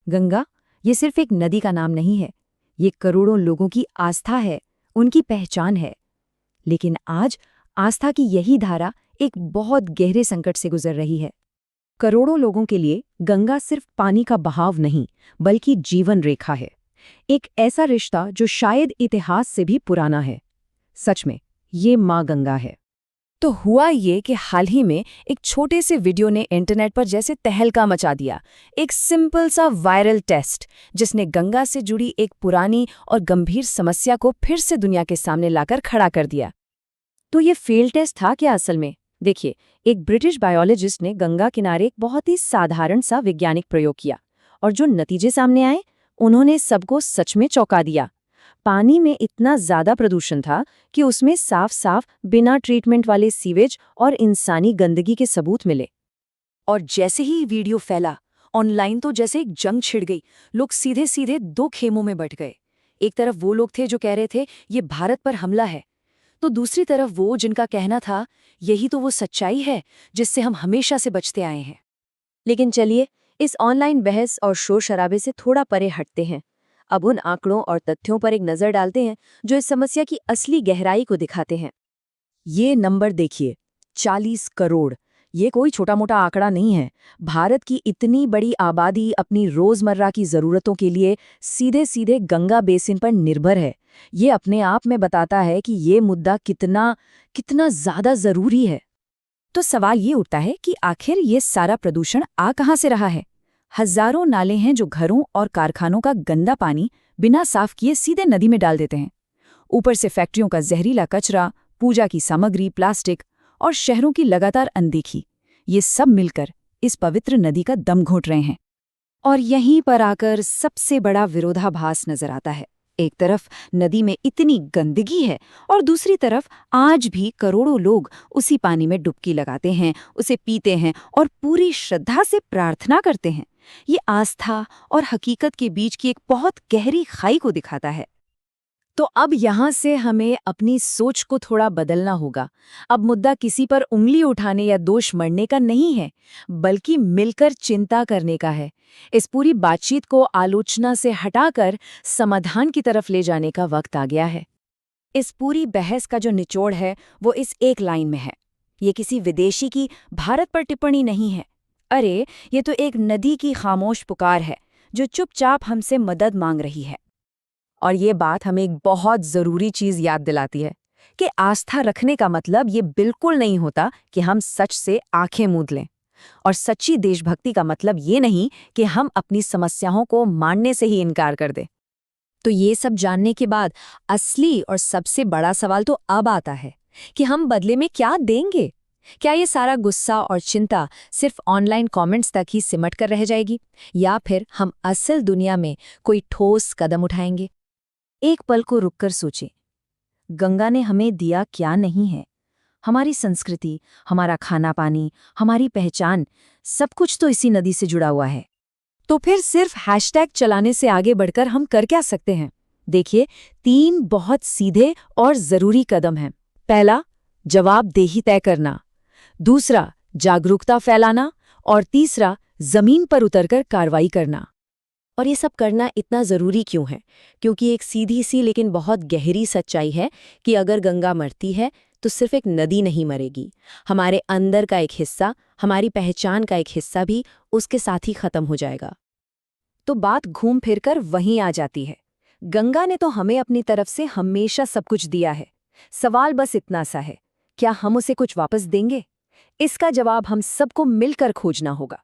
गंगा ये सिर्फ एक नदी का नाम नहीं है, ये करोड़ों लोगों की आस्था है, उनकी पहचान है। लेकिन आज आस्था की यही धारा एक बहुत गहरे संकट से गुजर रही है। करोड़ों लोगों के लिए गंगा सिर्फ पानी का बहाव नहीं, बल्कि जीवन रेखा है। एक ऐसा रिश्ता जो शायद इतिहास से भी पुराना है। सच में, ये माँ गंगा है। तो हुआ ये कि हाल ही में एक छोटे से वीडियो ने इंटरनेट पर जैसे तहलका मचा दिया। एक सिंपल सा वायरल टेस्ट जिसने गंगा से जुड़ी एक पुरानी और गंभीर समस्या को फिर से दुनिया के सामने लाकर खड़ा कर दिया। तो ये फेल टेस्ट था क्या असल में? देखिए, एक ब्रिटिश बायोलॉजिस्ट ने गंगा किनारे एक बहुत ही साधारण सा वैज्ञानिक प्रयोग किया और जो नतीजे सामने आए उन्होंने सबको सच में चौंका दिया। पानी में इतना ज्यादा प्रदूषण था कि उसमें साफ साफ बिना ट्रीटमेंट वाले सीवेज और इंसानी गंदगी के सबूत मिले। और जैसे ही वीडियो फैला ऑनलाइन तो जैसे एक जंग छिड़ गई। लोग सीधे सीधे दो खेमों में बंट गए। एक तरफ वो लोग थे जो कह रहे थे ये भारत पर हमला है, तो दूसरी तरफ वो जिनका कहना था यही तो वो सच्चाई है जिससे हम हमेशा से बचते आए हैं। लेकिन चलिए, इस ऑनलाइन बहस और शोर शराबे से थोड़ा परे हटते हैं। अब उन आंकड़ों और तथ्यों पर एक नजर डालते हैं जो इस समस्या की असली गहराई को दिखाते हैं। ये नंबर देखिए, 40 करोड़। ये कोई छोटा मोटा आंकड़ा नहीं है। भारत की इतनी बड़ी आबादी अपनी रोजमर्रा की जरूरतों के लिए सीधे सीधे गंगा बेसिन पर निर्भर है। ये अपने आप में बताता है कि ये मुद्दा कितना कितना ज्यादा जरूरी है। तो सवाल ये उठता है कि आखिर ये सारा प्रदूषण आ कहाँ से रहा है? हजारों नाले हैं जो घरों और कारखानों का गंदा पानी बिना साफ किए सीधे नदी में डाल देते हैं। ऊपर से फैक्ट्रियों का जहरीला कचरा, पूजा की सामग्री, प्लास्टिक और शहरों की लगातार अनदेखी, ये सब मिलकर इस पवित्र नदी का दम घोंट रहे हैं। और यहीं पर आकर सबसे बड़ा विरोधाभास नजर आता है। एक तरफ नदी में इतनी गंदगी है और दूसरी तरफ आज भी करोड़ों लोग उसी पानी में डुबकी लगाते हैं, उसे पीते हैं और पूरी श्रद्धा से प्रार्थना करते हैं। ये आस्था और हकीकत के बीच की एक बहुत गहरी खाई को दिखाता है। तो अब यहाँ से हमें अपनी सोच को थोड़ा बदलना होगा। अब मुद्दा किसी पर उंगली उठाने या दोष मढ़ने का नहीं है, बल्कि मिलकर चिंता करने का है। इस पूरी बातचीत को आलोचना से हटाकर समाधान की तरफ ले जाने का वक्त आ गया है। इस पूरी बहस का जो निचोड़ है वो इस एक लाइन में है। ये किसी विदेशी की भारत पर टिप्पणी नहीं है। अरे, ये तो एक नदी की खामोश पुकार है जो चुपचाप हमसे मदद मांग रही है। और ये बात हमें एक बहुत ज़रूरी चीज़ याद दिलाती है कि आस्था रखने का मतलब ये बिल्कुल नहीं होता कि हम सच से आंखें मूंद लें। और सच्ची देशभक्ति का मतलब ये नहीं कि हम अपनी समस्याओं को मानने से ही इनकार कर दें। तो ये सब जानने के बाद असली और सबसे बड़ा सवाल तो अब आता है कि हम बदले में क्या देंगे? क्या ये सारा गुस्सा और चिंता सिर्फ ऑनलाइन कमेंट्स तक ही सिमट कर रह जाएगी, या फिर हम असल दुनिया में कोई ठोस कदम उठाएंगे? एक पल को रुककर सोचें, गंगा ने हमें दिया क्या नहीं है? हमारी संस्कृति, हमारा खाना पानी, हमारी पहचान, सब कुछ तो इसी नदी से जुड़ा हुआ है। तो फिर सिर्फ हैशटैग चलाने से आगे बढ़कर हम कर क्या सकते हैं? देखिए, 3 बहुत सीधे और जरूरी कदम हैं। पहला, जवाबदेही तय करना। दूसरा, जागरूकता फैलाना। और तीसरा, जमीन पर उतरकर कार्रवाई करना। और ये सब करना इतना ज़रूरी क्यों है? क्योंकि एक सीधी सी लेकिन बहुत गहरी सच्चाई है कि अगर गंगा मरती है तो सिर्फ एक नदी नहीं मरेगी। हमारे अंदर का एक हिस्सा, हमारी पहचान का एक हिस्सा भी उसके साथ ही खत्म हो जाएगा। तो बात घूम फिर कर वहीं आ जाती है। गंगा ने तो हमें अपनी तरफ से हमेशा सब कुछ दिया है। सवाल बस इतना सा है, क्या हम उसे कुछ वापस देंगे? इसका जवाब हम सबको मिलकर खोजना होगा।